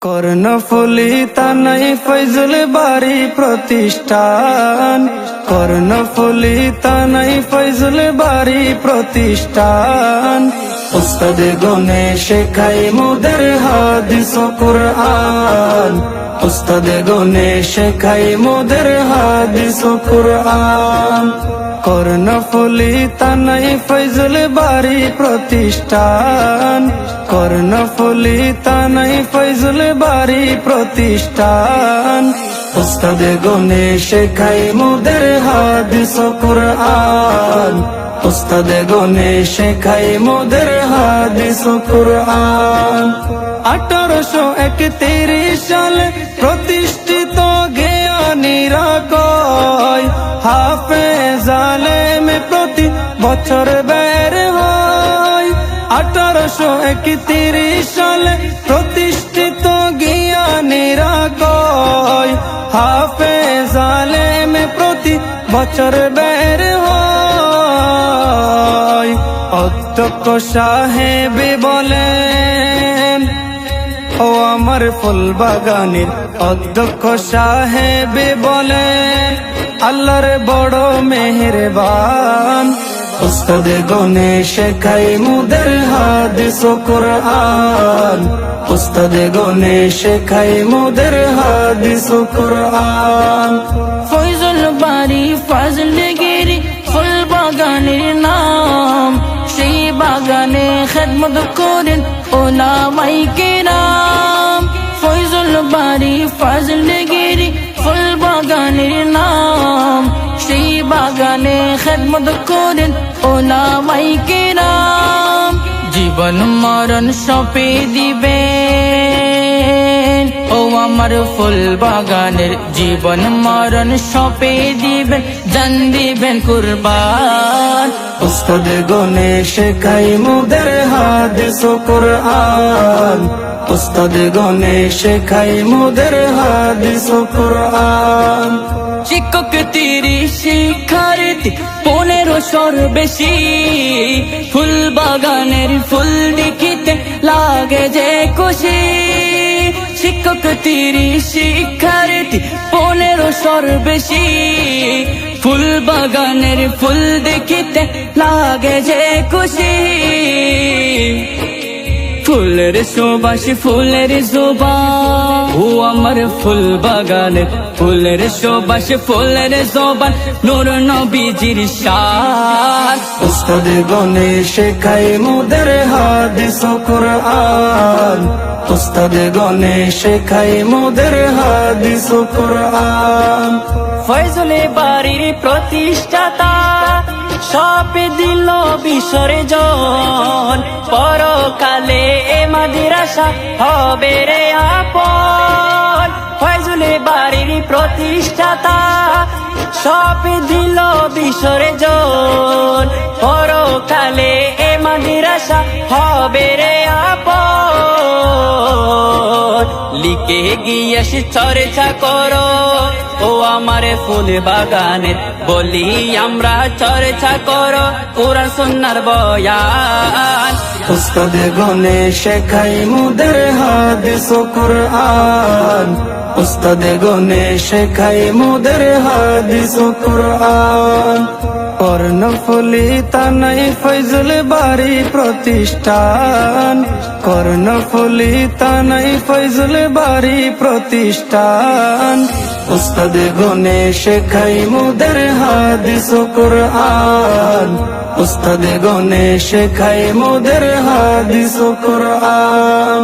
কর্ণফুলী তানাই ফয়জুল বাড়ি প্রতিষ্ঠান, কর্ণফুলী তানাই ফয়জুল বাড়ি প্রতিষ্ঠান। উস্তাদ গনে শেখাই মোদের হাদিস ও কুরআন, উস্তাদ গনে শেখাই মোদের হাদিস ও কুরআন। কর্ণফুলী তানাই ফয়জুল বাড়ি প্রতিষ্ঠান, কর্ণফুলী তানাই ফয়জুল বাড়ি প্রতিষ্ঠান। উস্তাদ গনে শেখাই মোদের হাদিস ও কুরআন, উস্তাদ গনে শেখাই মোদের হাদিস ও কুরআন। 1831 সালে প্রতিষ্ঠিত জ্ঞানীরা কয়, হাফেজ আলেম প্রতি বছর বের হয়। 1831 সালে প্রতিষ্ঠিত জ্ঞানীরা কয়, হাফেজ আলেম প্রতি বছর বের হয়। অধ্যক্ষ সাহেব বলেন, ও আমার ফুল বাগানের অধ্যক্ষ সাহেব বলেন, আল্লাহর বড় মেহেরবান। উস্তাদ গনে শেখাই মোদের হাদিস ও কুরআন, উস্তাদ গনে শেখাই মোদের হাদিস ও কুরআন। ফয়জুল বাড়ি ফজলগিরি ফুল বাগানের নাম, সেই বাগানে খেদমত করেন উলামায়ে কেরাম। ফয়জুল বাড়ি ফজলগিরি ফুল বাগানের নাম, সেই বাগানে খেদমত করেন উলামায়ে কেরাম। জীবন মরণ সঁপে দিবেন ও আমার ফুল বাগানের, জীবন মরণ সঁপে দিবেন, জান দিবেন কুরবান। উস্তাদ গনে শেখাই মোদের হাদিস ও কুরআন, উস্তাদ গনে শেখাই মোদের হাদিস ও কুরআন। শিক্ষক 30 শিক্ষার্থী 1500 বেশি, ফুল বাগানের ফুল দেখিতে লাগে যে খুশি। শিক্ষক 30 শিক্ষার্থী 1500 বেশি, ফুল বাগানের ফুল দেখিতে লাগে যে খুশি। ফুলের সুবাস ফুলের জোবান, ও আমার ফুল বাগানের ফুলের সুবাস ফুলের জোবান, নূর নবীজির শান। উস্তাদ গনে শেখাই মোদের হাদিস ও কুরআন, উস্তাদ গনে শেখাই মোদের হাদিস ও কুরআন। ফয়জুল বাড়ির প্রতিষ্ঠাতা সব দিল বিসর্জন, পরকালে এ মাদ্রাসা হবে রে আপন। ফয়জুল বাড়ির প্রতিষ্ঠাতা সব দিল বিসর্জন, পরকালে এ মাদ্রাসা হবে রে আপন। লিখে গিয়ে চর্চা করো ও আমার ফুল বাগানের, বলি আমরা চর্চা করো কোরআন সুন্নাহর বয়ান। উস্তাদ গনে শেখাই মোদের হাদিস ও কুরআন, উস্তাদ গনে শেখাই মোদের হাদিস ও কুরআন। কর্ণফুলী তানাই ফয়জুল বাড়ি প্রতিষ্ঠান, কর্ণফুলী তানাই ফয়জুল বাড়ি প্রতিষ্ঠান। উস্তাদ গনে শেখাই মোদের হাদিস ও কুরআন, উস্তাদ গনে শেখাই মোদের হাদিস ও কুরআন।